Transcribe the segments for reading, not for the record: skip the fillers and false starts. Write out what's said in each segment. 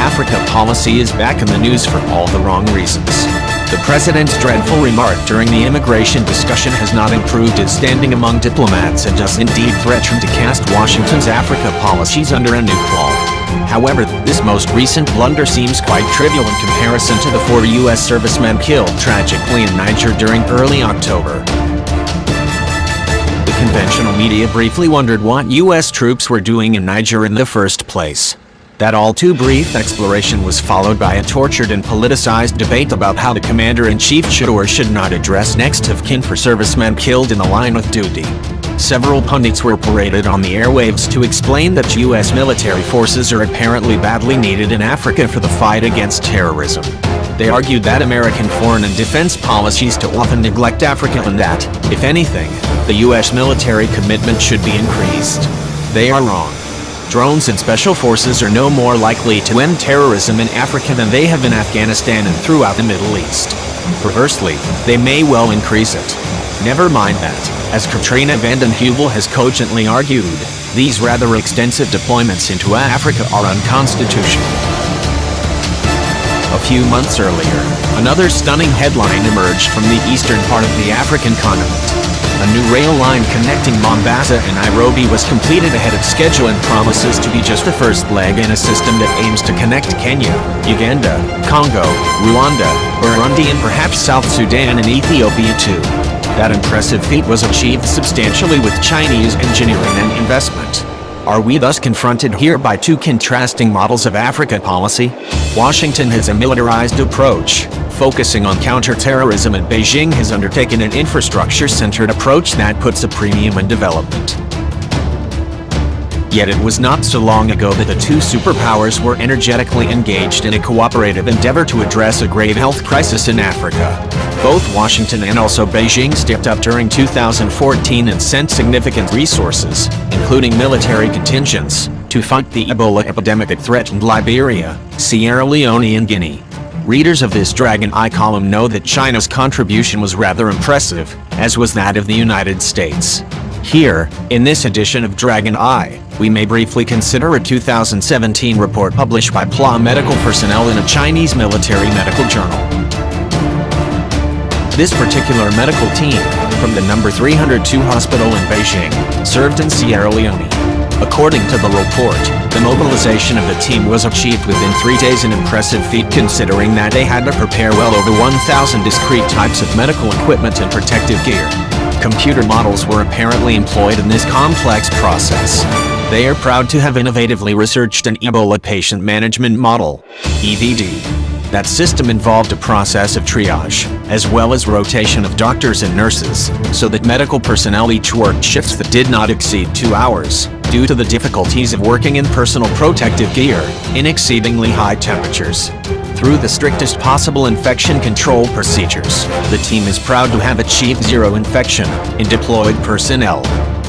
Africa policy is back in the news for all the wrong reasons. The president's dreadful remark during the immigration discussion has not improved his standing among diplomats and does indeed threaten to cast Washington's Africa policies under a new pall. However, this most recent blunder seems quite trivial in comparison to the 4 U.S. servicemen killed tragically in Niger during early October. The conventional media briefly wondered what U.S. troops were doing in Niger in the first place. That all-too-brief exploration was followed by a tortured and politicized debate about how the commander-in-chief should or should not address next of kin for servicemen killed in the line of duty. Several pundits were paraded on the airwaves to explain that U.S. military forces are apparently badly needed in Africa for the fight against terrorism. They argued that American foreign and defense policies too often neglect Africa and that, if anything, the U.S. military commitment should be increased. They are wrong. Drones and special forces are no more likely to end terrorism in Africa than they have in Afghanistan and throughout the Middle East. Perversely, they may well increase it. Never mind that, as Katrina vanden Heuvel has cogently argued, these rather extensive deployments into Africa are unconstitutional. A few months earlier, another stunning headline emerged from the eastern part of the African continent. A new rail line connecting Mombasa and Nairobi was completed ahead of schedule and promises to be just the first leg in a system that aims to connect Kenya, Uganda, Congo, Rwanda, Burundi and perhaps South Sudan and Ethiopia too. That impressive feat was achieved substantially with Chinese engineering and investment. Are we thus confronted here by two contrasting models of Africa policy? Washington has a militarized approach, focusing on counter-terrorism, and Beijing has undertaken an infrastructure-centered approach that puts a premium on development. Yet it was not so long ago that the two superpowers were energetically engaged in a cooperative endeavor to address a grave health crisis in Africa. Both Washington and also Beijing stepped up during 2014 and sent significant resources, including military contingents, to fight the Ebola epidemic that threatened Liberia, Sierra Leone and Guinea. Readers of this Dragon Eye column know that China's contribution was rather impressive, as was that of the United States. Here, in this edition of Dragon Eye, we may briefly consider a 2017 report published by PLA medical personnel in a Chinese military medical journal. This particular medical team, from the number 302 hospital in Beijing, served in Sierra Leone. According to the report, the mobilization of the team was achieved within 3 days, an impressive feat considering that they had to prepare well over 1,000 discrete types of medical equipment and protective gear. Computer models were apparently employed in this complex process. They are proud to have innovatively researched an Ebola patient management model, EVD. That system involved a process of triage, as well as rotation of doctors and nurses, so that medical personnel each worked shifts that did not exceed 2 hours, due to the difficulties of working in personal protective gear, in exceedingly high temperatures. Through the strictest possible infection control procedures, the team is proud to have achieved zero infection in deployed personnel.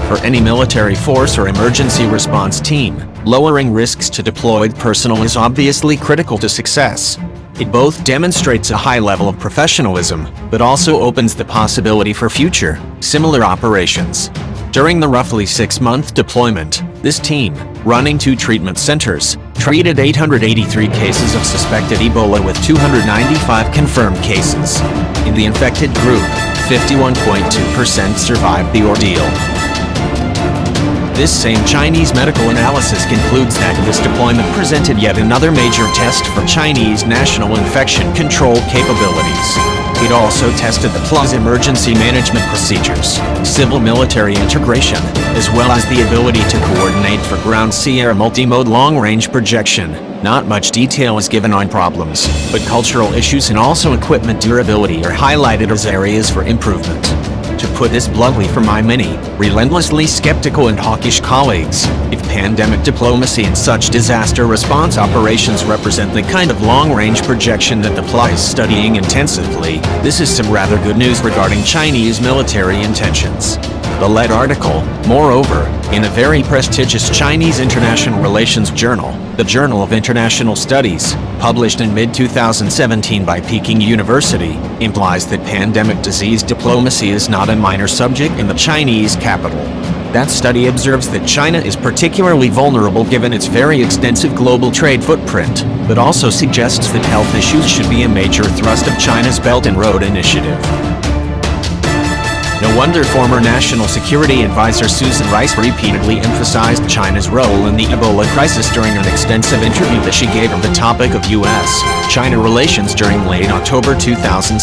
For any military force or emergency response team, lowering risks to deployed personnel is obviously critical to success. It both demonstrates a high level of professionalism, but also opens the possibility for future, similar operations. During the roughly 6-month deployment, this team, running 2 treatment centers, treated 883 cases of suspected Ebola with 295 confirmed cases. In the infected group, 51.2% survived the ordeal. This same Chinese medical analysis concludes that this deployment presented yet another major test for Chinese national infection control capabilities. It also tested the PLA's emergency management procedures, civil-military integration, as well as the ability to coordinate for ground-sea-air multimode long-range projection. Not much detail is given on problems, but cultural issues and also equipment durability are highlighted as areas for improvement. To put this bluntly for my many, relentlessly skeptical and hawkish colleagues, if pandemic diplomacy and such disaster response operations represent the kind of long-range projection that the PLA is studying intensively, this is some rather good news regarding Chinese military intentions. The lead article, moreover, in a very prestigious Chinese international relations journal, the Journal of International Studies, published in mid-2017 by Peking University, implies that pandemic disease diplomacy is not a minor subject in the Chinese capital. That study observes that China is particularly vulnerable given its very extensive global trade footprint, but also suggests that health issues should be a major thrust of China's Belt and Road Initiative. No wonder former National Security Advisor Susan Rice repeatedly emphasized China's role in the Ebola crisis during an extensive interview that she gave on the topic of U.S.-China relations during late October 2017.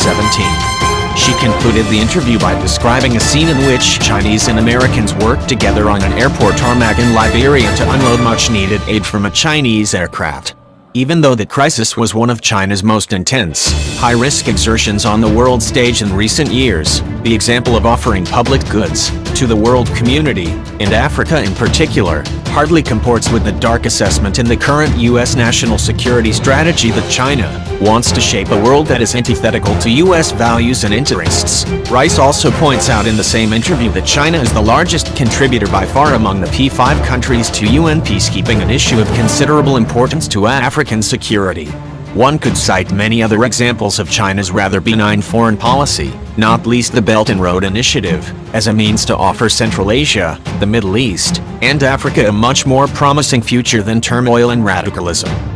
She concluded the interview by describing a scene in which Chinese and Americans worked together on an airport tarmac in Liberia to unload much-needed aid from a Chinese aircraft. Even though the crisis was one of China's most intense, high-risk exertions on the world stage in recent years, the example of offering public goods to the world community, and Africa in particular, hardly comports with the dark assessment in the current U.S. national security strategy that China wants to shape a world that is antithetical to U.S. values and interests. Rice also points out in the same interview that China is the largest contributor by far among the P5 countries to UN peacekeeping, an issue of considerable importance to African security. One could cite many other examples of China's rather benign foreign policy, not least the Belt and Road Initiative, as a means to offer Central Asia, the Middle East, and Africa a much more promising future than turmoil and radicalism.